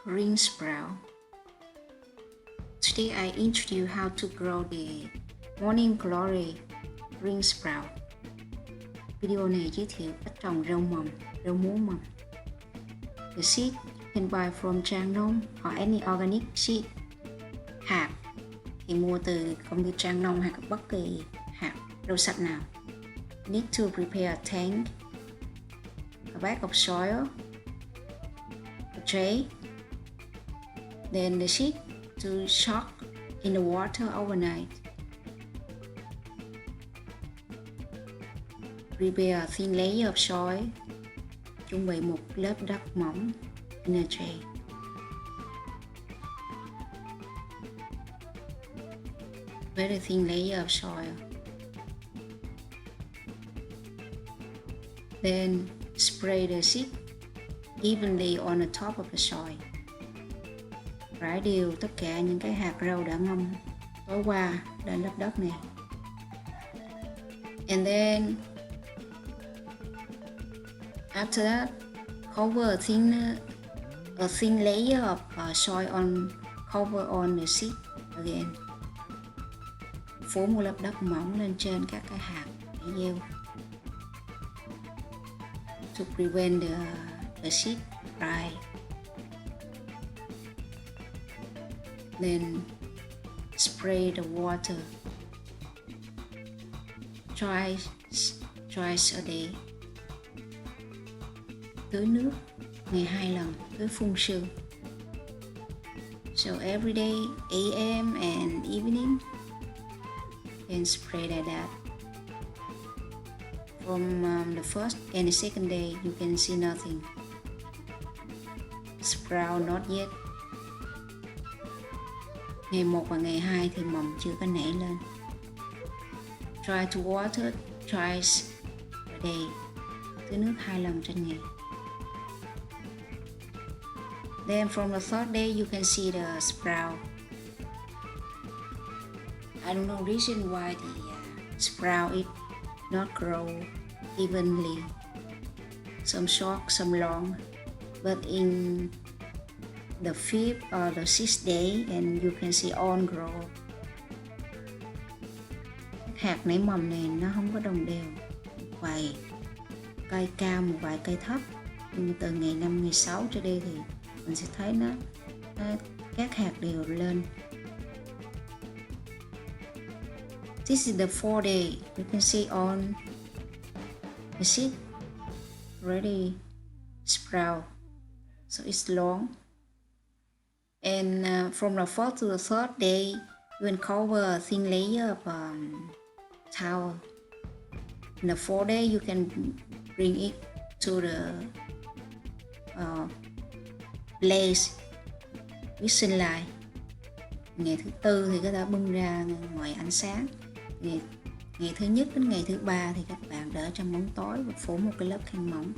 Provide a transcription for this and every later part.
green sprout. Today I introduce how to grow the morning glory green sprout. Video này giới thiệu cách trồng rau mầm, rau muống mầm. The seed you can buy from Sen Nông or any organic seed. Hạt thì mua từ công ty Sen Nông hoặc bất kỳ hạt rau sạch nào. You need to prepare a tank, a bag of soil, a tray, then the seed to soak in the water overnight. Prepare a thin layer of soil. Chuẩn bị một lớp đất mỏng in a tray. Very thin layer of soil. Then spray the seed evenly on the top of the soil. Rải đều tất cả những cái hạt rau đã ngâm tối qua lên lớp đất này. And then after that, cover a thin layer of soil cover on the seed again. Phủ một lớp đất mỏng lên trên các cái hạt để gieo. To prevent the seed dry. Then spray the water twice a day. Tưới nước ngày 2 lần, tưới phun sương. So every day, AM and evening, and spray like that. From the first and the second day, you can see nothing. Sprout not yet. Ngày 1 và ngày 2 thì mầm chưa có nảy lên. Try to water twice a day. Tưới nước 2 lần trên ngày. Then from the third day, you can see the sprout. I don't know reason why the sprout is not grow evenly. Some short, some long. But in the fifth or the sixth day, and you can see all grow. Hạt nảy mầm này nó không có đồng đều. Một vài cây cao, một vài cây thấp. Nhưng từ ngày 5, ngày 6 trở đi thì mình sẽ thấy nó các hạt đều lên. This is the 4th day. You can see on the seed already sprout. So it's long. And from the 4th to the 3rd day, you can cover a thin layer of towel. In the 4th day, you can bring it to the place with sunlight. Ngày thứ 4 thì có thể bưng ra ngoài ánh sáng. Ngày thứ nhất đến ngày thứ 3 thì các bạn để trong bóng tối và phủ một cái lớp khăn mỏng.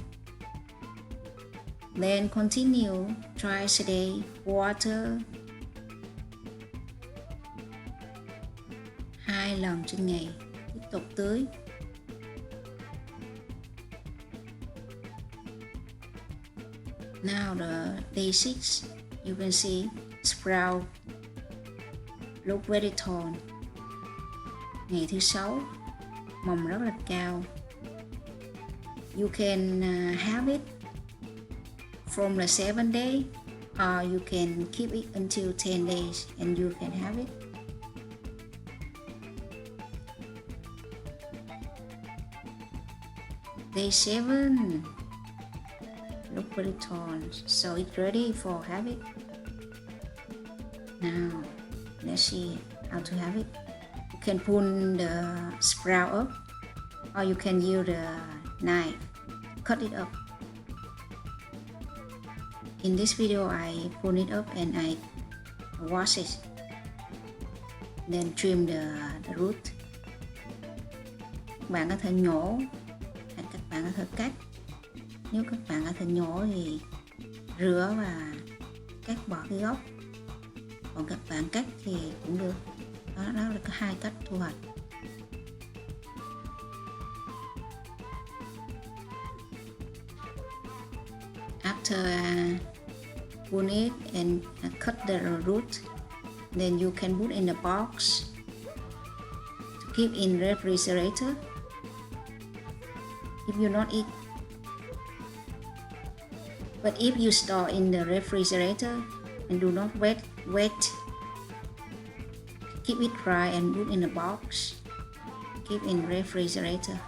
Then continue twice a day, water 2 lần trên ngày, tiếp tục tưới. Now the day 6, you can see sprout look very tall. Ngày thứ 6, mầm rất là cao. You can have it from the 7th day, or you can keep it until 10 days and you can have it. Day 7, look very tall, so it's ready for have it. Now, let's see how to have it. You can pull the sprout up, or you can use the knife, cut it up. In this video, I pull it up and I wash it, then trim the root. Các bạn có thể nhổ, hoặc các bạn có thể cắt. Nếu các bạn có thể nhổ thì rửa và cắt bỏ cái gốc. Còn các bạn cắt thì cũng được. Đó là có 2 cách thu hoạch. After pull it and cut the root. Then you can put in a box to keep in refrigerator if you not eat. But if you store in the refrigerator and do not wet, keep it dry and put in a box, keep in refrigerator.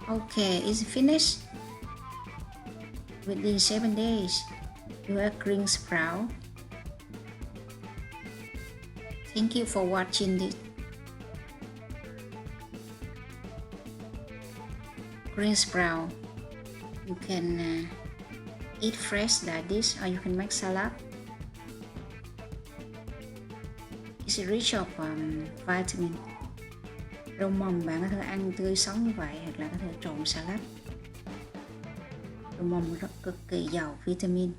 Okay, it's finished. Within 7 days, you have green sprout. Thank you for watching this. Green sprout, you can eat fresh like this, or you can make salad. It's rich of vitamin. Rau mầm bạn có thể ăn tươi sống như vậy, hoặc là có thể trộn salad. Rau mầm rất cực kỳ giàu vitamin.